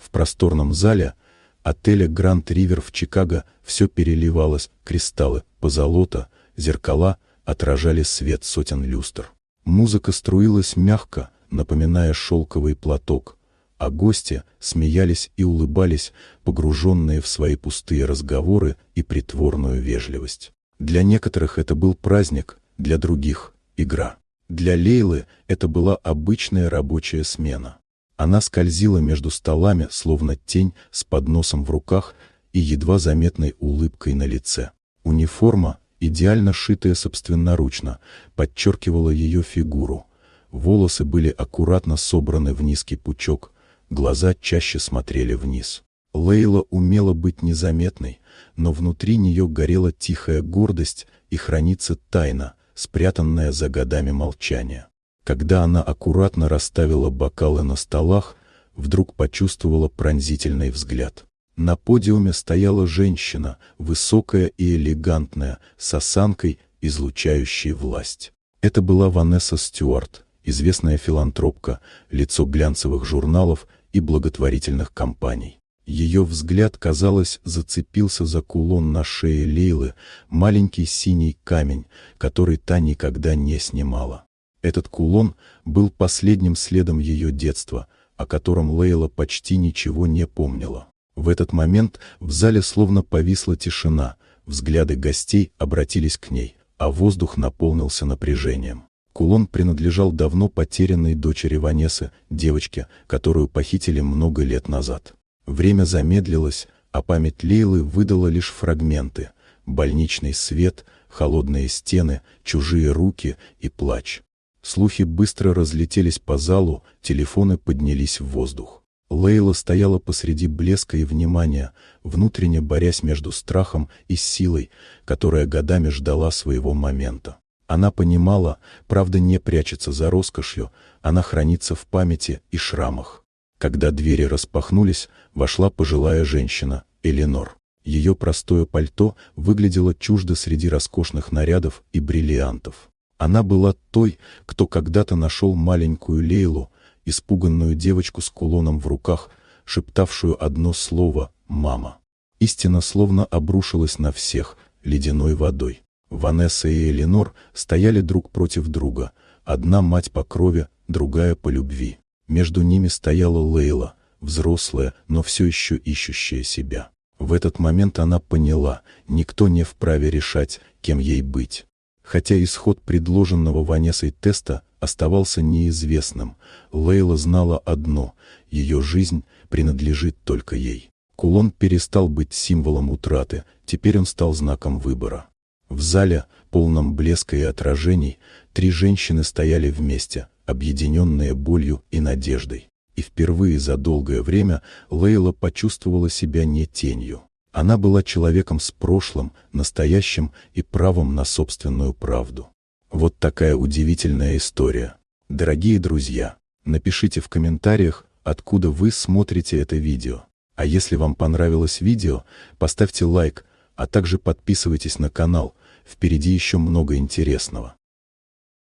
В просторном зале отеля Гранд Ривер в Чикаго все переливалось, кристаллы, позолота, зеркала отражали свет сотен люстр. Музыка струилась мягко, напоминая шелковый платок, а гости смеялись и улыбались, погруженные в свои пустые разговоры и притворную вежливость. Для некоторых это был праздник, для других — игра. Для Лейлы это была обычная рабочая смена. Она скользила между столами, словно тень, с подносом в руках и едва заметной улыбкой на лице. Униформа, идеально шитая собственноручно, подчеркивала ее фигуру. Волосы были аккуратно собраны в низкий пучок, глаза чаще смотрели вниз. Лейла умела быть незаметной, но внутри нее горела тихая гордость и хранится тайна, спрятанная за годами молчания. Когда она аккуратно расставила бокалы на столах, вдруг почувствовала пронзительный взгляд. На подиуме стояла женщина, высокая и элегантная, с осанкой, излучающей власть. Это была Ванесса Стюарт, известная филантропка, лицо глянцевых журналов и благотворительных кампаний. Ее взгляд, казалось, зацепился за кулон на шее Лейлы, маленький синий камень, который та никогда не снимала. Этот кулон был последним следом ее детства, о котором Лейла почти ничего не помнила. В этот момент в зале словно повисла тишина, взгляды гостей обратились к ней, а воздух наполнился напряжением. Кулон принадлежал давно потерянной дочери Ванессы, девочке, которую похитили много лет назад. Время замедлилось, а память Лейлы выдала лишь фрагменты: больничный свет, холодные стены, чужие руки и плач. Слухи быстро разлетелись по залу, телефоны поднялись в воздух. Лейла стояла посреди блеска и внимания, внутренне борясь между страхом и силой, которая годами ждала своего момента. Она понимала, правда не прячется за роскошью, она хранится в памяти и шрамах. Когда двери распахнулись, вошла пожилая женщина, Эленор. Ее простое пальто выглядело чуждо среди роскошных нарядов и бриллиантов. Она была той, кто когда-то нашел маленькую Лейлу, испуганную девочку с кулоном в руках, шептавшую одно слово «мама». Истина словно обрушилась на всех ледяной водой. Ванесса и Эленор стояли друг против друга, одна мать по крови, другая по любви. Между ними стояла Лейла, взрослая, но все еще ищущая себя. В этот момент она поняла, никто не вправе решать, кем ей быть. Хотя исход предложенного Ванессой теста оставался неизвестным, Лейла знала одно — ее жизнь принадлежит только ей. Кулон перестал быть символом утраты, теперь он стал знаком выбора. В зале, полном блеска и отражений, три женщины стояли вместе, объединенные болью и надеждой. И впервые за долгое время Лейла почувствовала себя не тенью. Она была человеком с прошлым, настоящим и правом на собственную правду. Вот такая удивительная история. Дорогие друзья, напишите в комментариях, откуда вы смотрите это видео. А если вам понравилось видео, поставьте лайк, а также подписывайтесь на канал, впереди еще много интересного.